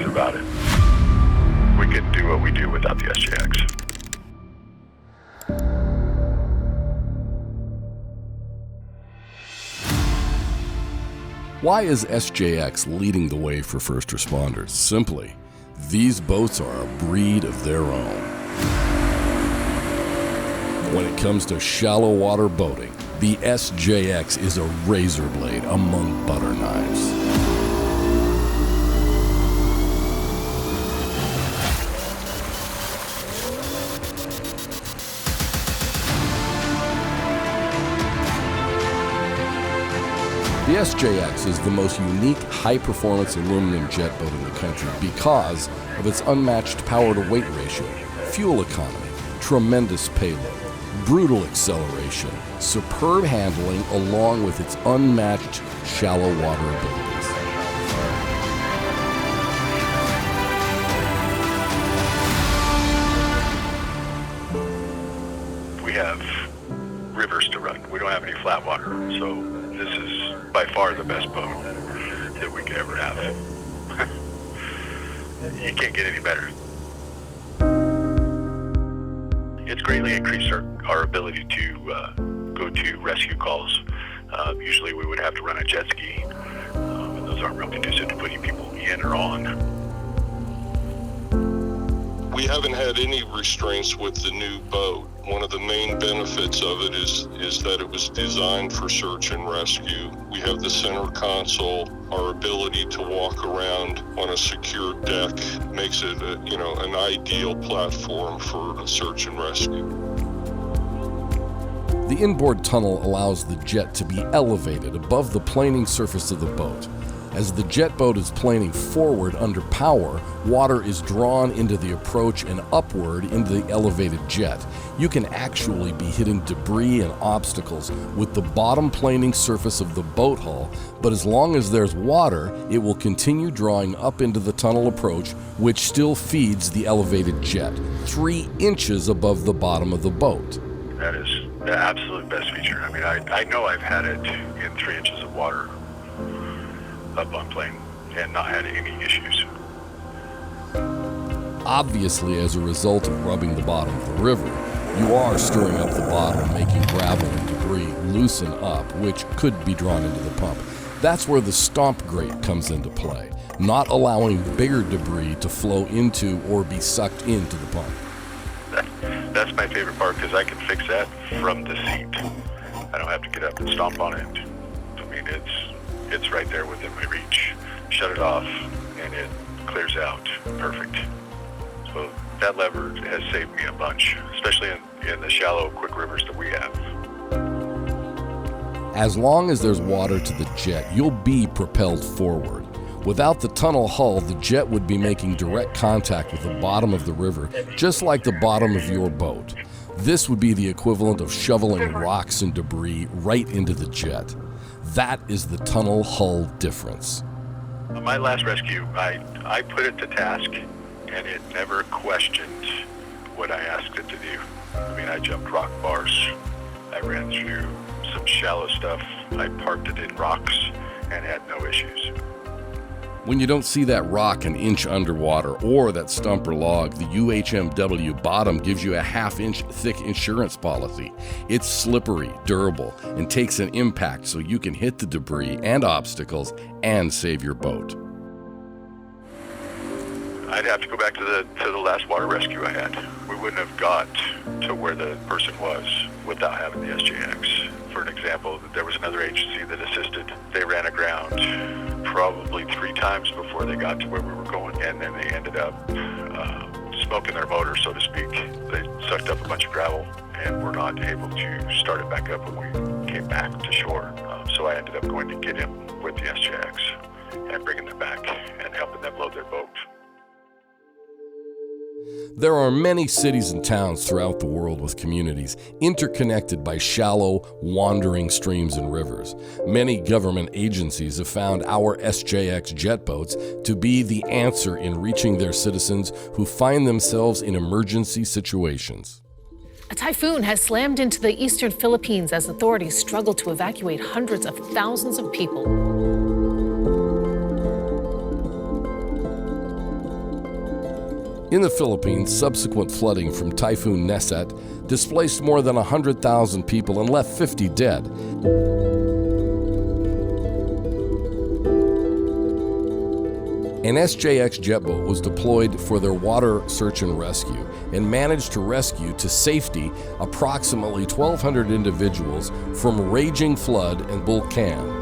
about it. We couldn't do what we do without the SJX. Why is SJX leading the way for first responders? Simply, these boats are a breed of their own. When it comes to shallow water boating, the SJX is a razor blade among butter knives. The SJX is the most unique high-performance aluminum jet boat in the country because of its unmatched power-to-weight ratio, fuel economy, tremendous payload, brutal acceleration, superb handling, along with its unmatched shallow water abilities. We have rivers to run. We don't have any flat water, so this is by far the best boat that we could ever have. You can't get any better. It's greatly increased our ability to go to rescue calls. Usually we would have to run a jet ski, and those aren't real conducive to putting people in or on. We haven't had any restraints with the new boat. One of the main benefits of it is that it was designed for search and rescue. We have the center console. Our ability to walk around on a secure deck makes it an ideal platform for search and rescue. The inboard tunnel allows the jet to be elevated above the planing surface of the boat. As the jet boat is planing forward under power, water is drawn into the approach and upward into the elevated jet. You can actually be hitting debris and obstacles with the bottom planing surface of the boat hull, but as long as there's water, it will continue drawing up into the tunnel approach, which still feeds the elevated jet, 3 inches above the bottom of the boat. That is the absolute best feature. I mean, I know I've had it in 3 inches of water up on plane and not had any issues. Obviously, as a result of rubbing the bottom of the river, you are stirring up the bottom, making gravel and debris loosen up, which could be drawn into the pump. That's where the stomp grate comes into play, not allowing bigger debris to flow into or be sucked into the pump. That's my favorite part because I can fix that from the seat. I don't have to get up and stomp on it. I mean, it's right there within my reach. Shut it off and it clears out. Perfect. So that lever has saved me a bunch, especially in the shallow, quick rivers that we have. As long as there's water to the jet, you'll be propelled forward. Without the tunnel hull, the jet would be making direct contact with the bottom of the river, just like the bottom of your boat. This would be the equivalent of shoveling rocks and debris right into the jet. That is the tunnel hull difference. On my last rescue, I put it to task, and it never questioned what I asked it to do. I mean, I jumped rock bars. I ran through some shallow stuff. I parked it in rocks and had no issues. When you don't see that rock an inch underwater or that stump or log, the UHMW bottom gives you a half-inch thick insurance policy. It's slippery, durable, and takes an impact so you can hit the debris and obstacles and save your boat. I'd have to go back to the last water rescue I had. We wouldn't have got to where the person was without having the SJX. For an example, there was another agency that assisted. They ran aground probably 3 times before they got to where we were going, and then they ended up smoking their motor, so to speak. They sucked up a bunch of gravel and were not able to start it back up when we came back to shore. So I ended up going to get him with the SJX and bringing them back and helping them load their boat. There are many cities and towns throughout the world with communities interconnected by shallow, wandering streams and rivers. Many government agencies have found our SJX jet boats to be the answer in reaching their citizens who find themselves in emergency situations. A typhoon has slammed into the eastern Philippines as authorities struggle to evacuate hundreds of thousands of people. In the Philippines, subsequent flooding from Typhoon Neset displaced more than 100,000 people and left 50 dead. An SJX jet boat was deployed for their water search and rescue and managed to rescue to safety approximately 1,200 individuals from raging flood in Bulacan.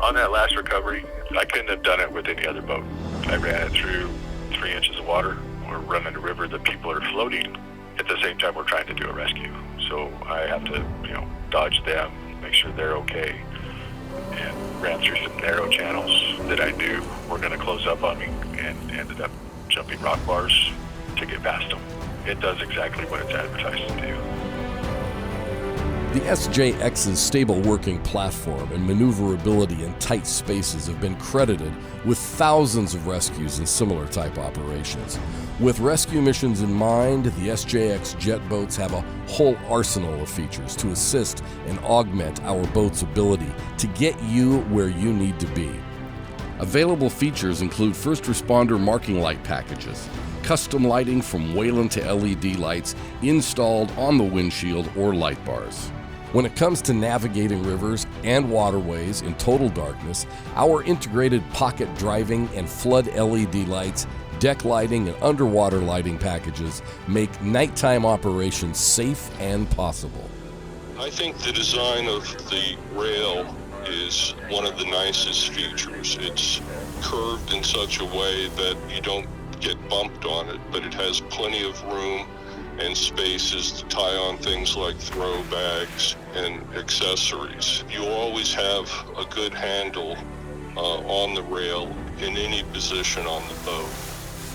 On that last recovery, I couldn't have done it with any other boat. I ran it through 3 inches of water. We're running a river that people are floating. At the same time, we're trying to do a rescue. So I have to, dodge them, make sure they're okay, and ran through some narrow channels that I knew were going to close up on me, and ended up jumping rock bars to get past them. It does exactly what it's advertised to do. The SJX's stable working platform and maneuverability in tight spaces have been credited with thousands of rescues in similar type operations. With rescue missions in mind, the SJX jet boats have a whole arsenal of features to assist and augment our boat's ability to get you where you need to be. Available features include first responder marking light packages, custom lighting from Wayland to LED lights installed on the windshield or light bars. When it comes to navigating rivers and waterways in total darkness, our integrated pocket driving and flood LED lights, deck lighting, and underwater lighting packages make nighttime operations safe and possible. I think the design of the rail is one of the nicest features. It's curved in such a way that you don't get bumped on it, but it has plenty of room and spaces to tie on things like throw bags and accessories. You always have a good handle on the rail in any position on the boat.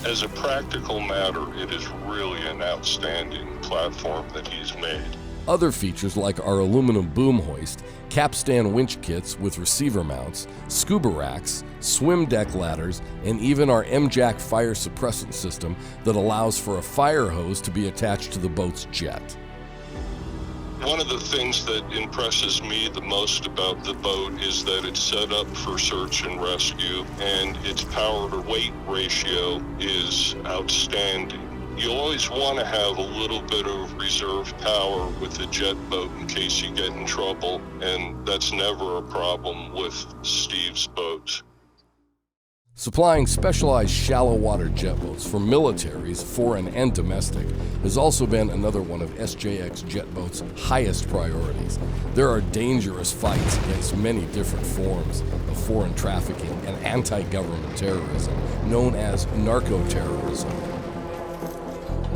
As a practical matter, it is really an outstanding platform that he's made. Other features like our aluminum boom hoist, capstan winch kits with receiver mounts, scuba racks, swim deck ladders, and even our MJAC fire suppressant system that allows for a fire hose to be attached to the boat's jet. One of the things that impresses me the most about the boat is that it's set up for search and rescue, and its power to weight ratio is outstanding. You always want to have a little bit of reserve power with a jet boat in case you get in trouble, and that's never a problem with Steve's boats. Supplying specialized shallow water jet boats for militaries, foreign and domestic, has also been another one of SJX jet boats' highest priorities. There are dangerous fights against many different forms of foreign trafficking and anti-government terrorism, known as narco-terrorism.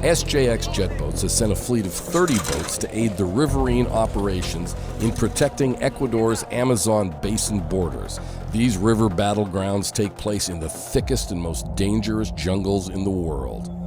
SJX jet boats has sent a fleet of 30 boats to aid the riverine operations in protecting Ecuador's Amazon basin borders. These river battlegrounds take place in the thickest and most dangerous jungles in the world.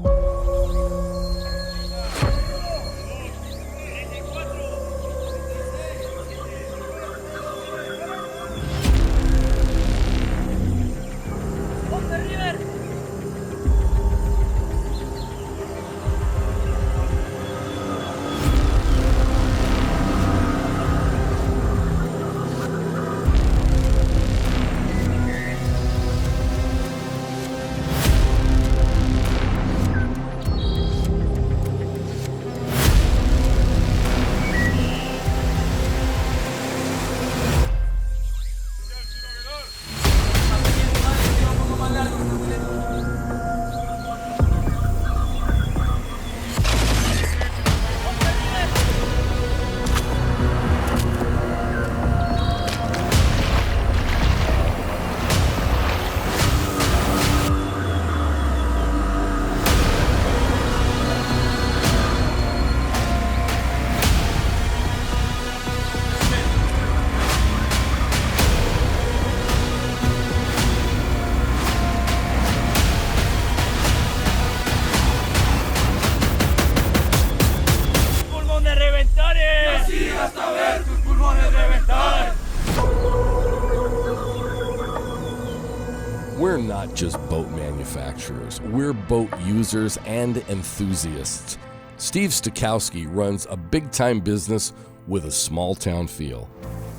We're not just boat manufacturers, we're boat users and enthusiasts. Steve Stokowski runs a big-time business with a small-town feel.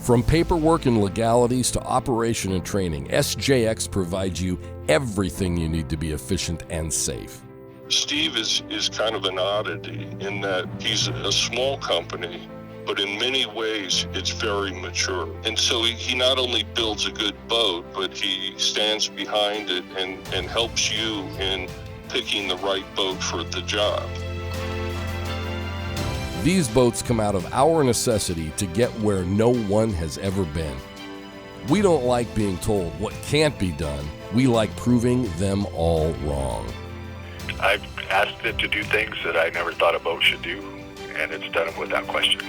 From paperwork and legalities to operation and training, SJX provides you everything you need to be efficient and safe. Steve is kind of an oddity in that he's a small company, but in many ways it's very mature. And so he not only builds a good boat, but he stands behind it and helps you in picking the right boat for the job. These boats come out of our necessity to get where no one has ever been. We don't like being told what can't be done. We like proving them all wrong. I've asked it to do things that I never thought a boat should do, and it's done them without question.